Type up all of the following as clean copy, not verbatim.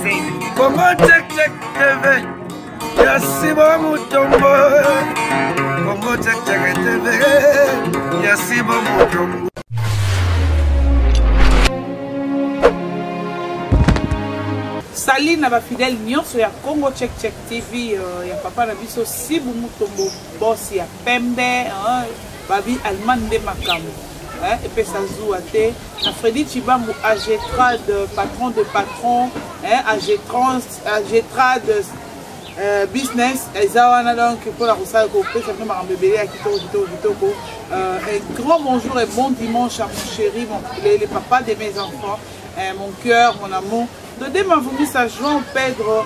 Congo check check TV. Yasibo Mutombo. Congo check check TV. Yasibo Mutombo. Salut na ba fidèle nyonso ya Congo Check Check TV ya papa na biso Sibu Mutombo boss ya pembe babi allemand de makambo et puis ça joue te na Freddy Chibambu AG-Trad patron de patron AG-Trad business ezawana donc pour la roussale ko pesa vraiment mambebele ya kitoko un grand bonjour et bon dimanche à mon chéri les papas de mes enfants mon cœur mon amour de demain vous mis à Jean Pedro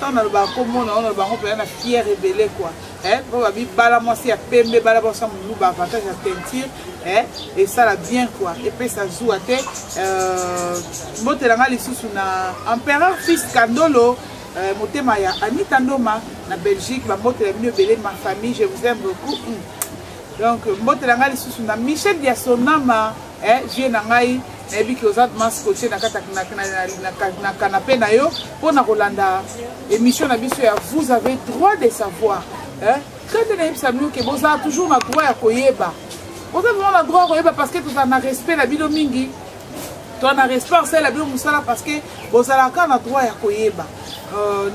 on a le balcon on a le balcon pour la fière rebelle quoi pour la bala moi c'est à pembe bala bon ça mon nous avantage à teinture et ça la bien quoi et puis ça joue à tête motelanga lisusu na empereur fils Kandolo motema ya Anita Ndoma na Belgique ba motela mieux belé ma famille je vous aime beaucoup donc motelanga lisusu na Michel Diasonama je na ngai et puis que vous êtes mascoté na canapé na yo pour na Rolanda émission na biso ya vous avez droit de savoir quand on est samedi que vous avez toujours na droit ya koyeba vous avez vraiment na droit koyeba parce que tout en respect la bilo mingi tout en respect c'est la bilo musala parce que vous avez quand na droit ya koyeba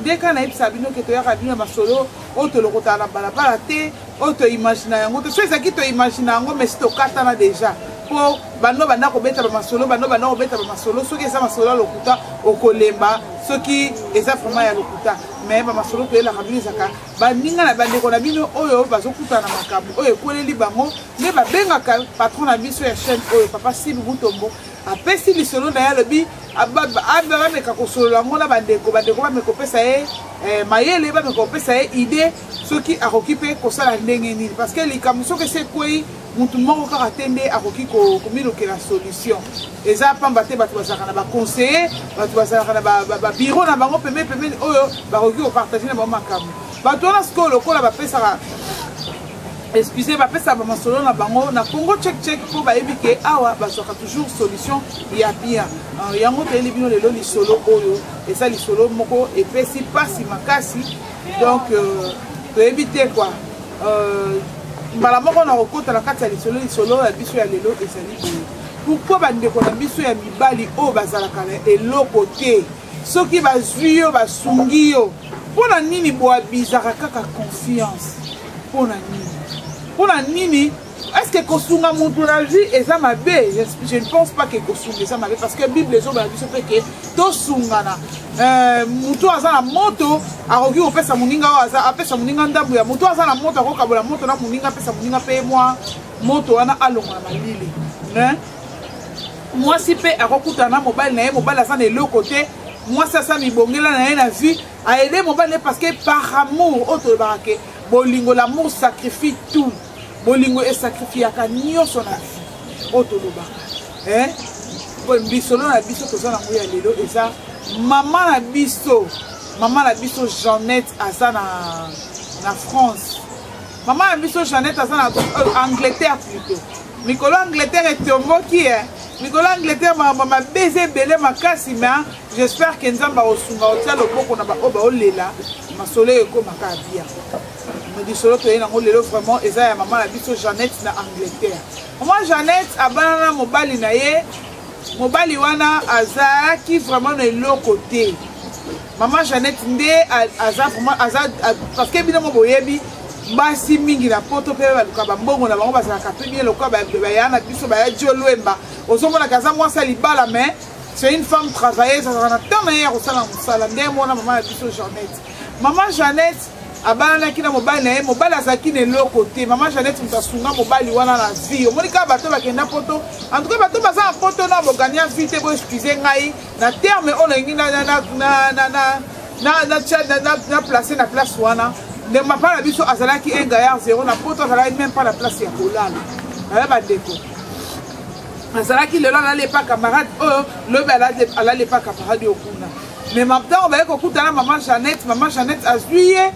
dès qu'on a eu sabino que tu as rabino masolo auto le kota na balabala te auto imaginer yango to c'est ça qui to imaginer yango mais c'est au katana déjà pour bano bana ko beta ba masolo bano bana ko beta ba masolo soki eza masolo lokuta okolemba soki eza vraiment ya lokuta mais ba masolo to ela rabino zaka baninga na bandeko na bino oyo bazokuta na makambo oyo koleli bango ne ba benga patron na biso ya chaîne oyo papa Sibu Mutombo apesi lisolo na ya lobi aba meka kosolola ngo na bandeko ba mekopesa ye mayele ba mekopesa ye idée soki akoki pe kosala ndenge nini parce que likambo soki se kwei mutu moko kaka tende akoki komiloke la solution eza pamba te bato bazalaka na baconseiller bato bazalaka na babiro na bango pembe oyo bakoki kopartage na bango makambo bato wana sikoyo lokola bapesaka excusez bapesa bamasolo na bango na Congo check po bayebi ke awa bazwaka toujours solution ya bien yango toyeli bino lelo lisolo oyo eza lisolo moko epesi pasi makasi donc toyebi te quoi mbala moko na kokota na kati ya lisolo ya biso ya lelo ezali boye pourquoi bandeko na biso ya mibali oyo bazalaka na eloko te soki bazwi yo basungi yo mpona nini boabizaka kaka confiance mpona nini est-ce que kosunga mutu na vie eza mabe je ne pense pas que kosunga eza mabe parce que bible ezobala biso mpe ke tosungana mutu aza na moto akoki kopesa moninga oyo apesa moninga ndambu ya mutu aza na moto akokabola moto na moninga apesa moninga mpe mwa moto wana alonga na malili mwasi mpe akokutana na mobali na ye mobali aza na eloko te mwasi asa mibongela na ye na vie aede mobali na ye parce que par amour oyo tolobaka ke bolingo l'amour sacrifie tout bolingo esacrifiaka nyonso na vie oyo tolobaka bisolo na biso toza nango ya lelo eza mama na biso Jeannette aza na France mama na biso Jeannette aza na Angleterre plutôt mikolo Angleterre etomboki mikolo Angleterre mabeze ebele makasi mais j'espère que nzambe akosunga otia loboko na baoyo baolela masolo ekomaka bien disolo to yango lelo vraiment eza ya mama na biso Jeannette na Angleterre mama Jeannette abana na mobali na ye mobali wana azalaki vraiment na eloko te mama Jeannette nde aza vraiment aza parce que bino mo boyebi basi mingi na poto pe baluka bambongo na bango bazalaka pe bien lokola baya na biso baya jolwemba ozomona kaza mwasa libala mais c'est une femme travailleuse azalaka na temps na ye ya kosala mosala nde mona mama na biso Jeannette mama Jeannette abanaki na mobali na ye mobali azalaki na eloko te mama Jeannette moto asunga mobali wana na vie omoni kaka bato bakenda poto en tout cas bato baza na poto na bogani ya vie te bo excuse ngai na terme oyo nalingi na place na place wana nde mapa na biso azalaki un gaillard zéro na poto azalaki même pas na place ya kolala aya bandeko azalaki lelo alali epa camarade oyo lobi alali epa camarade okuna mais maintenant obaye kokutana mama Jeannette azwi ye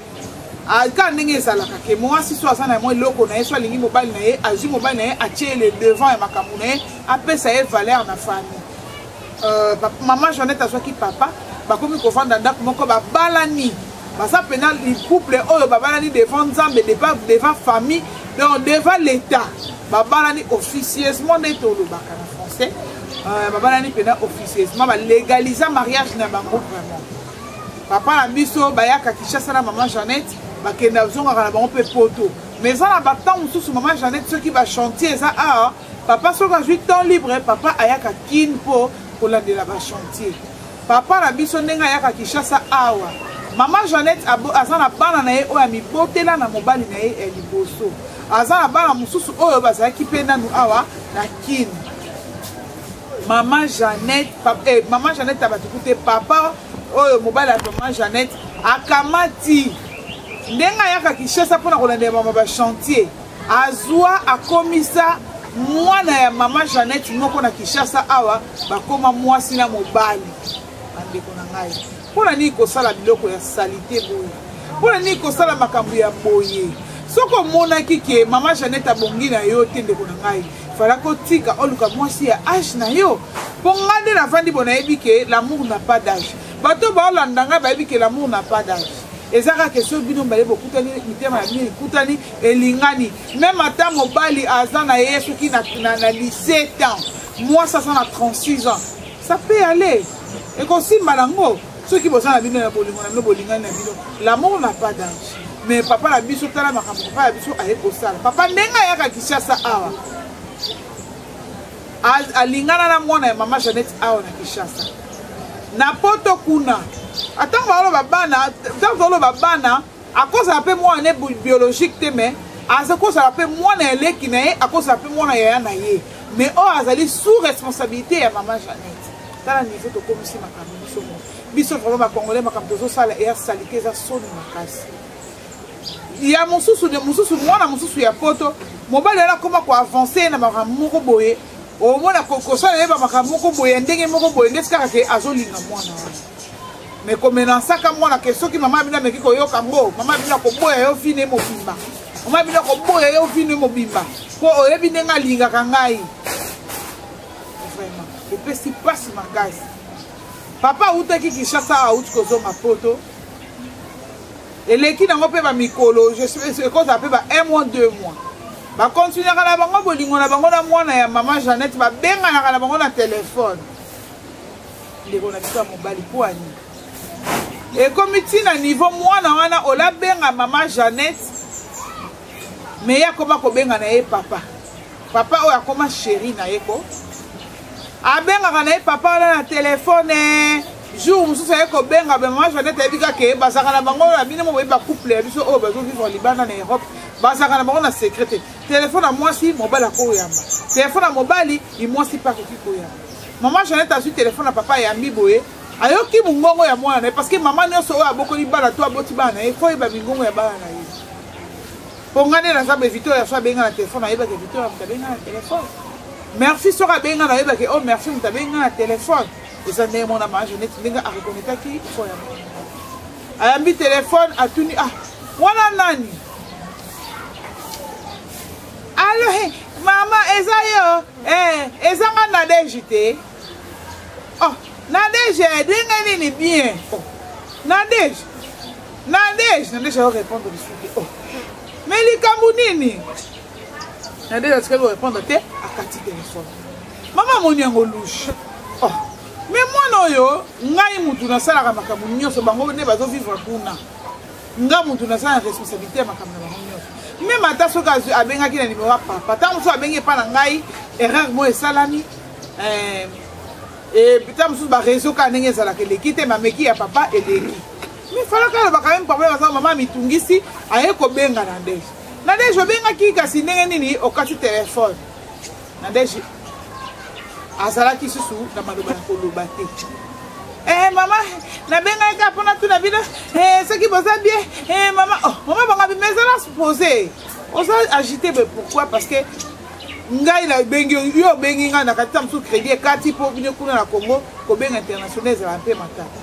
aka ndenge ezalaka ke mwasi so aza na mwa eloko na ye so alingi mobali na ye azwi mobali na ye atie le devant ya makambo na ye apesa ye valeur na famille maman Jeannette azwaki papa bakomi kofanda ndako moko babalani baza pena li couple oyo babalani devant Nzambe devant famille donc devant l'état babalani officieusement nde tolobaka na français babalani pena officieusement balégaliser mariage na bango vraiment papa na biso bayaka Kinshasa na maman Jeannette bakenda ozongaka na bango mpe poto mais eza na batemps mosusu maman Jeannette soki bachantier eza awa papa soki azwi temps libre papa ayaka kine mpo kolandela bachantier papa na biso ndenge ayaka Kinshasa awa maman Jeannette aza na bana na ye oyo amibotela na mobali na ye ya liboso aza na bana mosusu oyo bazalaki mpe nanu awa na kine maman Jeannette abatuku te papa oyo mobali ya maman Jeannette akamati ndenge ayaka Kinshasa mpona kolandela mama bachantier azwa akomisa mwana ya maman Jeannette moko na Kinshasa awa bakoma mwasi na mobali bandeko na ngai mpona nini kosala biloko ya salite boye mpona nini kosala makambo ya boye soki omonaki ke maman Jeannette abongi na yo te ndeko na ngai fala kotika oluka mwasi ya age na yo mpo ngai nde navandi bo nayebi ke l'amour n'a pas d'âge bato baolanda ngai bayebi ke l'amour n'a pas d'âge ezaka question bino mbale bokutani mitema ya bino ekutani elingani même ata mobali aza na ye soki na 17 ans mwasi aza na 36 ans ça peut aller ekosimba nango soki boza na bino na bolingo na bino bolingani na bino l'amour n'a pas d'âge mais papa na biso tala makambo papa na biso aye kosala papa ndenge ayaka Kinshasa awa alingana na mwana ya mama Jeannette awa na Kinshasa na poto kuna atango baloba bana akozala mpe mwana biologique te mais akozala mpe mwana eleki na ye akozala mpe mwana yaya na ye mais oyo azali sous responsabilité ya mama Jeannette tala niveau tokomisi makambo biso vraiment bakongolais makambo tozosala eya salite eza soni makasi ya mosusu mwana mosusu ya poto mobali ala koma koavance na makambo moko boye omona kosala yeba makambo moko boye ndenge moko boye ndesi kaka ke azolinga mwana wana mais komenansaka mwana ke soki mama bino ameki koyoka ngo mama bino koboya yo fine mobimba mama bino koboya yo fine mobimba po oyebi ndenge alingaka ngai vraiment epesi pasi makasi papa autaki Kinshasa auti kozonga poto eleki nango mpe bamikolo ekozala mpe ba 1 mois 2 mois bakontinuaka na bango bolingo na bango na mwana ya mama Jeannette babenganaka na bango na telefone ndeko na biso ya mobali po ani ekomi ntina niveau mwana wana olabenga mama Jeannette me ye akoma kobenga na ye papa oyo akoma chéri na ye ko abengaka na ye papa wana na telefone jour mosusu aye kobenga mama Jeannette ayebi kaka ke bazalaka na bango na bino mo boyeba couple ya biso oyo bazovivre libanda na Europe bazalaka na bango na secrete telefone ya mwasi mobali akoyamba telefone ya mobali imwasi mpe akoki koyamba mama Jeannette azwi telefone ya papa ayambi boye ayoki mongongo ya mwana na ye parce que mama nyonso oyo abokoli bana to aboti bana na ye fo oyeba mingongo ya bana na ye mpo ngai nde naza bevito oyo aso abenga na telefone ayebaka evito oyo moto abenga na telefone merci soki abenga na oyebaki o merci moto abenga na telefone eza ndenge mwana mama Jeannette ndenge arekonetaki fo ya mwana ayambi telefone atuni wana nani alo he mama eza yo eza nga Nadege te Nadege ndenge nini bien Nadege ayo répondre lisuki mais likambo nini Nadege atikaki korépondre te akati telefone mama moni yango lushe mais mwana oyo ngai mutu nasalaka makambo nyonso bango nde bazovivre kuna nga mutu nasala na responsabilité ya makambo na bango nyonso même ata soki abengaki na nimero ya papa ntango mosusu abengi epa na ngai erreur mo esalami ntango mosusu bareseau kaka ndenge ezalaka eleki te mameki ya papa eleki mais falaka alobaka meme problème asaka mama mitungisi aye kobenga Nadege obengaki kasi ndenge nini okati telefone Nadege azalaki susu na maloba na koloba te mama nabengaki kaka mpona tuna bino soki boza bien mama banga bima ezala supposé oza agité pourquoi parce que ngai nabengi yo obengi ngai na kati ta mosusu crédit ekati mpo bino kuna na Congo kobenga international ezala mpe matata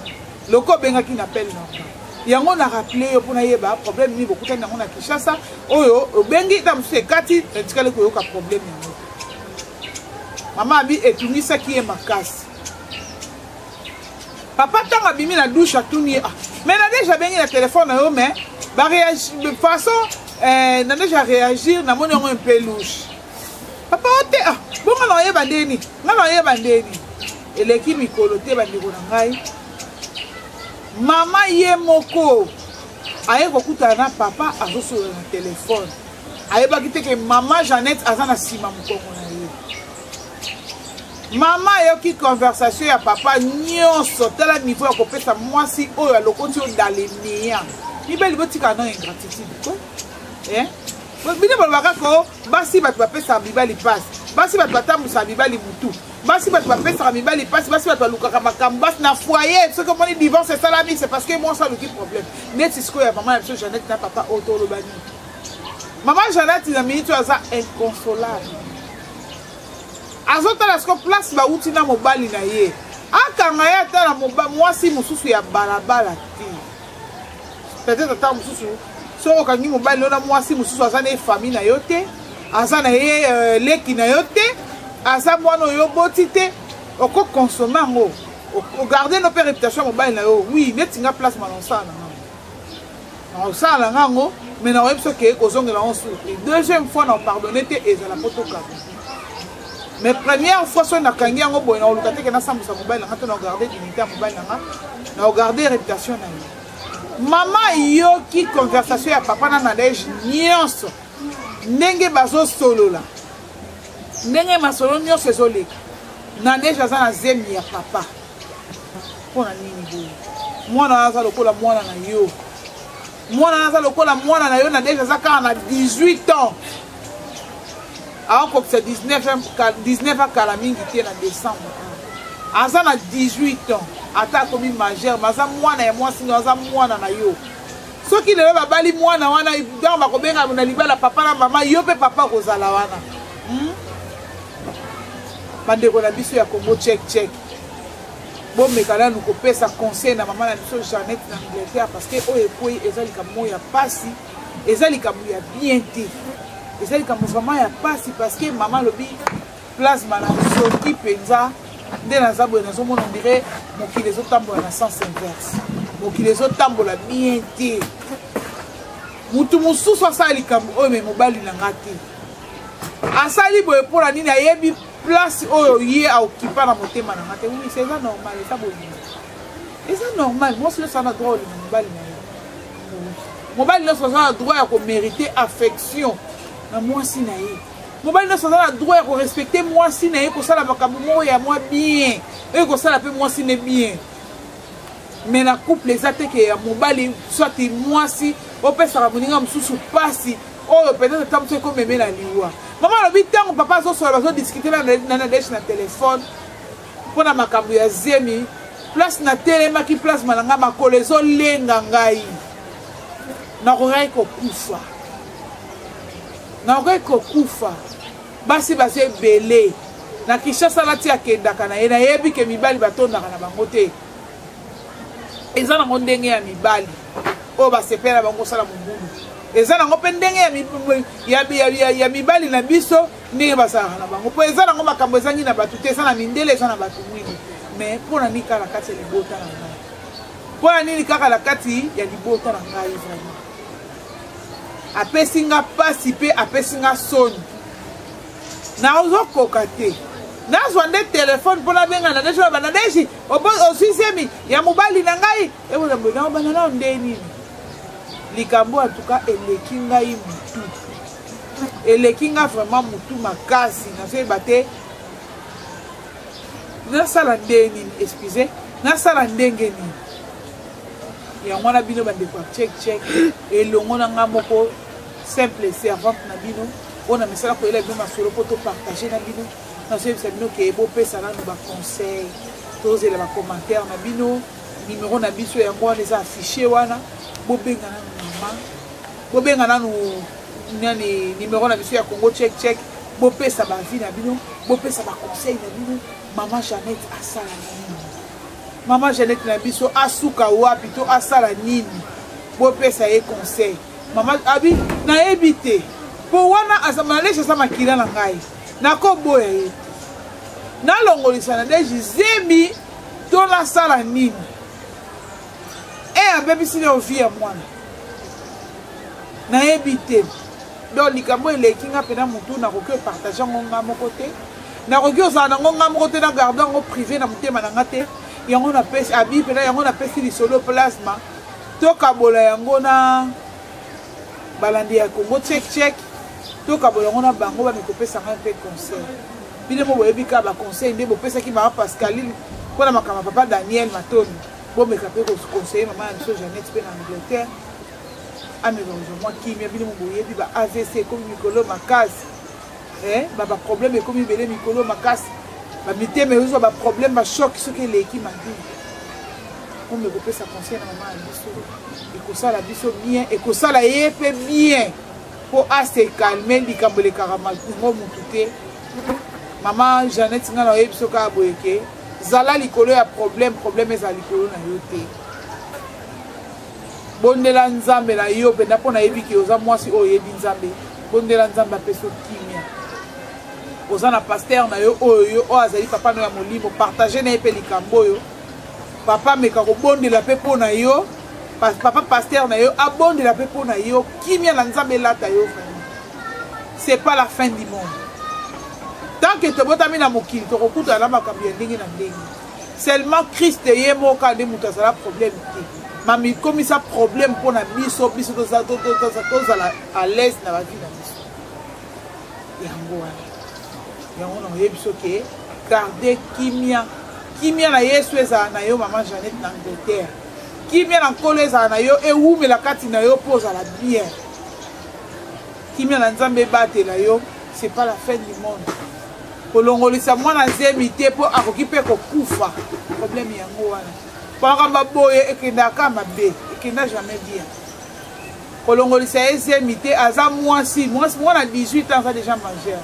loko obengaki na appel normal yango na rappele yo mpona yeba problème nini bokutani yango na Kinshasa oyo obengi ta mosusu ekati etikali koyoka problème yango mama abi etungisaki ye makasi Papa tanga bimi na douche à tout ni. Mais na déjà bengi na téléphone na yo mais ba réagir de façon na déjà réagir na moni un peu louche. Papa ote bon na yeba ndeni. Na yeba ndeni. Eleki mikolo te bandeko na ngai. Mama ye moko aye kokuta na papa azosola na téléphone. Aye ba kite ke maman Jeannette azana sima mukongo na ye. Mama yoki conversation ya papa nyonso tala niveau ya kopesa mwasi oyo alokoti o dalemia. Ni beli botika na ingratitude quoi. Bine bolobaka ko basi bato bapesa mibali passe. Basi bato batambusa mibali mutu. Basi bato bapesa mibali passe, basi bato balukaka makambo basi na foyer. Ce que mon divorce c'est ça la vie, c'est parce que moi ça le problème. Net c'est ce que maman et monsieur Jeannette na papa auto lo bani. Maman Jeannette na minute aza inconsolable. Azota la sko place ba uti na mobali na ye. Akanga ya ta na mwasi mususu ya balabala ti. Peut-être ata mususu so okangi mobali na mwasi mususu aza na famille na yo te, aza na ye leki na yo te, aza mwana yo boti te, oko consommer ngo. O garder nos réputation mobali na yo. Oui, netinga place malonsa na ngo. On ça la ngo, mais na web so ke kozongela on sou. Deuxième fois na pardonner te ezala potoka. Mais première fois so na kangi ngo boy na olukate ke na sambusa mobali na ngato na garder dignité mobali na garder réputation na yo. Maman yoki conversation ya papa na Nadège nyonso ndenge bazo solola ndenge masolo nyonso ezoleka Nadège aza na zemi ya papa pona nini boye mwana aza lokola mwana na yo mwana aza lokola mwana na yo Nadège aza kaka na 18 ans ako c'est 19 ans kala mingi te na décembre aza na 18 ans ata komi majeur maza mwana ya mwasi aza mwana na yo soki lelo babali mwana wana donc bakobenga na libala papa na mama yo pe papa kozala wana bandeko na biso ya Congo check bomekala nous kopesa conseil na mama na biso Jeannette na Angleterre parce que oyo ekoi ezali kamo ya pasi ezali kamo ya bien te ezali kamo vraiment ya pasi parce que mama lobi plasma na soki penza nde naza boye nazomona on dirait mokili ezotambola na sens inverse mokili ezotambola bien te mutu mosusu asala likambo oyo me mobali na nga te asali boye mpona nini ayebi place oyo ye aokipa na motema na nga te oui c'est ça normal eza boye eza normal mwasi nyonso aza na droit olinga mobali na ye mobali nyonso aza na droit ya komérite affection na mwasi na ye mobali nyonso aza na droit ya korespecte mwasi na ye kosala makambo moko ya mwa bien oyo kosala mpe mwasi ne bien mais na couple eza te ke ya mobali soit mwasi opesaka moninga mosusu pasi oyo peut-être ata mosu ekomeme na liwa mama alobi ntango papa azosola bazodiskute na Nadège na telefone mpona makambo ya zemi place natelemaki place malanga makolo ezolenga ngai nakokai kokufa nakokai kokufa basi bazo ebele na Kinshasa lati akendaka na ye nayebi ke mibali batondaka na bango te eza nango ndenge ya mibali oyo basepela bango osala mobulu eza nango mpe ndenge ya mibali na biso ndenge basalaka na bango mpo eza nango makambo ezangi na bato te eza na mindele eza na bato mwini mais mpona nini kaka na kati ya libota na ngai mpona nini kaka na kati ya libota na ngai vraiment apesi nga pasi mpe apesi nga soni naozokoka te nazwa nde telefone mpona benga na Nadège na Nadège osisemi ya mobali na ngai ebozambonabana nao nde nini likambo atuka eleki ngai mutu eleki nga vraiment mutu makasi nazoyeba te nasala nde nini excuse nasala ndenge nini yango wana bino bandeko ya check elongo na nga moko simple servante na bino on a misala ko ele bino masolo po to partager na bino na so bisa bino ke bopesa nanu ba conseil tozela ba commentaire na bino numéro na biso yango wana eza affiché wana bobenga nanu mama bobenga nanu nani numéro na biso ya Congo check bopesa ba vie na bino bopesa ba conseil na bino mama Jeannette asala nini mama Jeannette na biso asuka wapi to asala nini bopesa ye conseil mama abi na ebite po wana azamalesha sama kila na ngai nako boya ye nalongolisa Nadège zemi tona sala nini e abebisili ovi ya mwana nayebi te donc likambo eleki nga mpena motu nakoki opartage yango nga moko te nakoki ozala nango nga moko te na garde yango privé na motema na nga te yango napesi abi mpena yango napesi lisolo plasma tokabola yango na balandi ya Congo tchek tokabola yango na bango bamekopesanga mpe conseil bino mo boyebi ka baconseil nde bopesaki mama Pascaline mpona makambo papa Daniel Matoni bomeka mpe koconseille mama ya biso Jeannette mpe na Angleterre ameka ozomwa kimia bino mo boyebi ba AVC ekomi mikolo makasi baproblème ekomi ebele mikolo makasi bamitema ezozwa baproblème bashoki soki eleki madini ombe kopesa conseil na mama ya biso ekosala biso bien ekosala ye mpe bien mpo ase calme likambo elekaka ngo mutu te mama Jeannette nga na oyebi biso kaka boyeke zala likolo ya problème eza likolo na yo te bondela nzambe na yo mpena mpo nayebi ke oza mwasi oyo oyebi nzambe bondela nzambe apesa kimia oza na paster na yo oyo azali papa no ya molimo partage na ye mpe likambo oyo papa meka kobondela mpe mpo na yo papa paster na yo abondela mpe mpo na yo kimia na nzambe elata yo vraiment c'est pas la fin du monde tant que tobotami na mokili tokokutana na makambo ya ndenge na ndenge seulement Christ ye moka nde moto azala problème te mami komisa problème mpo na biso tozala à l'aise na bavi na biso yango wana yango na oyebi biso ke garde kimia na yesu ezala na yo mama Jeannette na Angleterre kimia na nkolo ezala na yo ewumela kati na yo mpo ozala bien kimia na nzambe ebatela yo c'est pas la fin du monde kolongolisa mwana zemi te mpo akoki mpe kokufa problème yango wana mpona boye ekendaka mabe ekenda jamais bien kolongolisa ye zemi te aza mwasi mwana 18 ans aza déjà majeur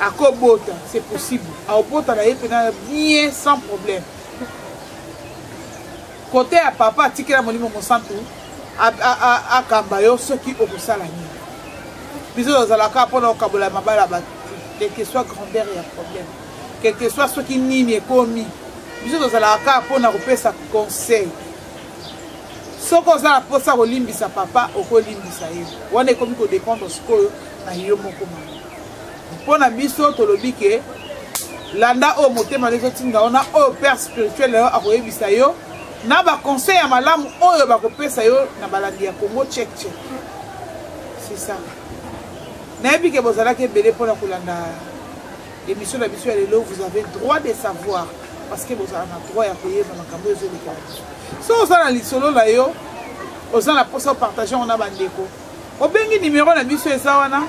akobota c'est possible aobota na ye mpena bien sans problème côté ya papa atikela molimo mosantu akamba yo soki okosala nini biso tozalaka mpona okabola mabala bato quel que soit grandeur ya problème quel que soit soki nini ekomi biso tozalaka kaka mpona kopesa conseil soki oza na mposa kolimbisa papa okolimbisa ye wana ekomi kodépendre sikoyo na yo moko mama mpona biso tolobi ke landa oyo motema ezotinda wana oyo père spirituel na yo akoyebisa yo na baconseil ya malamu oyo bakopesa yo na balandi ya Congo tchek c'est ça nayebi ke bozalaki ebele mpona kolanda émission na biso ya lelo vous avez droit de savoir parce que bozala na droit ya koyeba makambo ezoleka biso so oza na lisolo na yo oza na mposa opartage ngo na bandeko obengi nimero na biso eza wana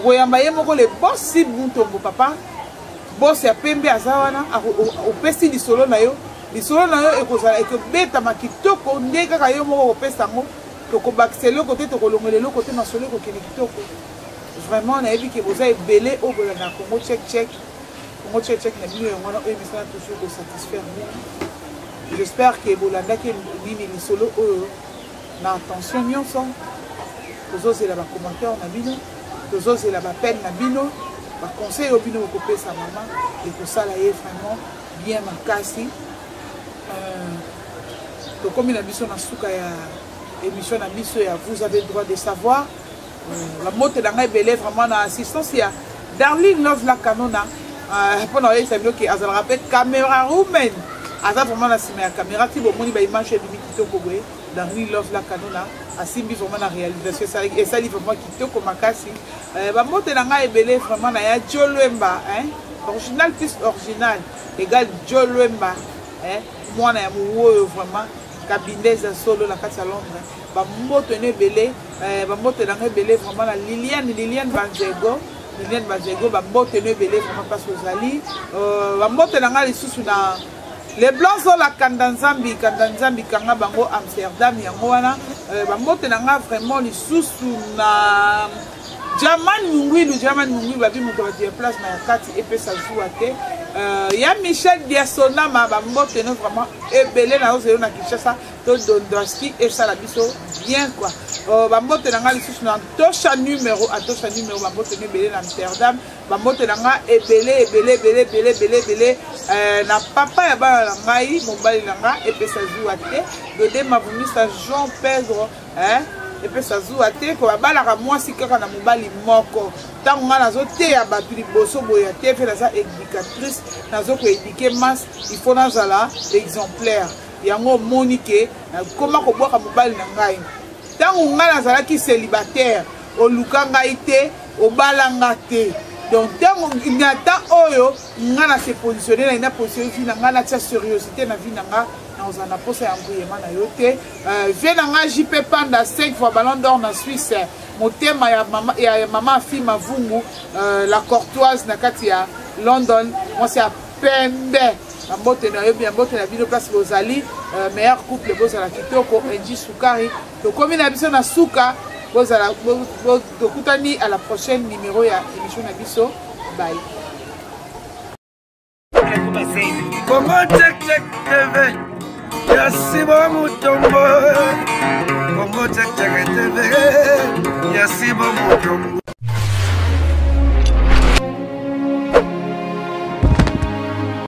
koyamba ye moko le bosi Buntombo papa bosi ya pembe aza wana opesi lisolo na yo ekozala ekobetama kitoko nde kaka yo moko kopesa yango tokobakisa eloko te tokolongola eloko te masolo ekokende kitoko vraiment nayebi ke boza ebele oyo bolanda Congo tchek na bino yango wana oyo emisana toujours kosatisfaire nini j'espère ke bolandaki nini lisolo oyo na attention nyonso tozozela bacommentaire na bino tozozela bapene na bino baconseil oyo bino bokopesa mama ekosala ye vraiment bien makasi tokomi na biso na suka ya émission na biso ya vous avez droit de savoir la moto na ngai ebele vraiment na assistance ya Darlene Love la Canona mpona oyebisa bino ke azalaka mpe caméra woman aza vraiment na nsima ya caméra ti bomoni baimage ebimi kitoko boye Darlene Love la Canona asimbi vraiment na réalisation esali vraiment kitoko makasi bamoto na ngai ebele vraiment na ya Jolwemba original plus original égal Jolwemba mwana ya mowu oyo vraiment kabindeza solo na kati ya Londres bamboto ene ebele bamboto na ngai ebele vraiment na Liliane Banzego bamboto ene ebele vraiment parce ozali bamboto na ngai lisusu na les blancs sont la kanda nzambi kanga bango Amsterdam yango wana bamboto na ngai vraiment lisusu na Jaman Mungwilu babi moto batie place na ya kati epesa zuwa te ya Michel Diasonama bambote no vraiment ebele na ozelo na Kinshasa to Dondoski et ça la biso bien quoi bambote na nga lisusu na tosha numéro bambote na ebele na Amsterdam bambote na nga ebele na papa ya bana na ngai mobali na nga epesa zuwa te dode mavumisa Jean Pedro epesa zuwa te ko babalaka mwasi kaka na mobali moko ntango nga nazoteya bato liboso boya te mpe naza éducatrice nazokoéduke mas il faut nazala exemplaire yango omoni ke nakoma kobwaka mobali na ngai ntango nga nazalaki célibataire oluka ngai te obala nga te donc ntango na temps oyo nga na se positionne na positionne vi na nga natia sérieuxité na vi na nga nakozala na posa ya mbuyema na yo te vie na nga JP Panda 5 fois ballon d'or na Suisse motema ya mama afi mavungu la courtoise na kati ya London mwasi ya pembe mbote na yo bien mbote na bino place bozali meilleur couple bozala kitoko Enji Sukari tokomi na biso na suka bozala tokutani à la prochaine numéro ya émission na biso bye. Congo Check Check TV Yasibo Mutombo Congo Check Check TV Yasibo Mutombo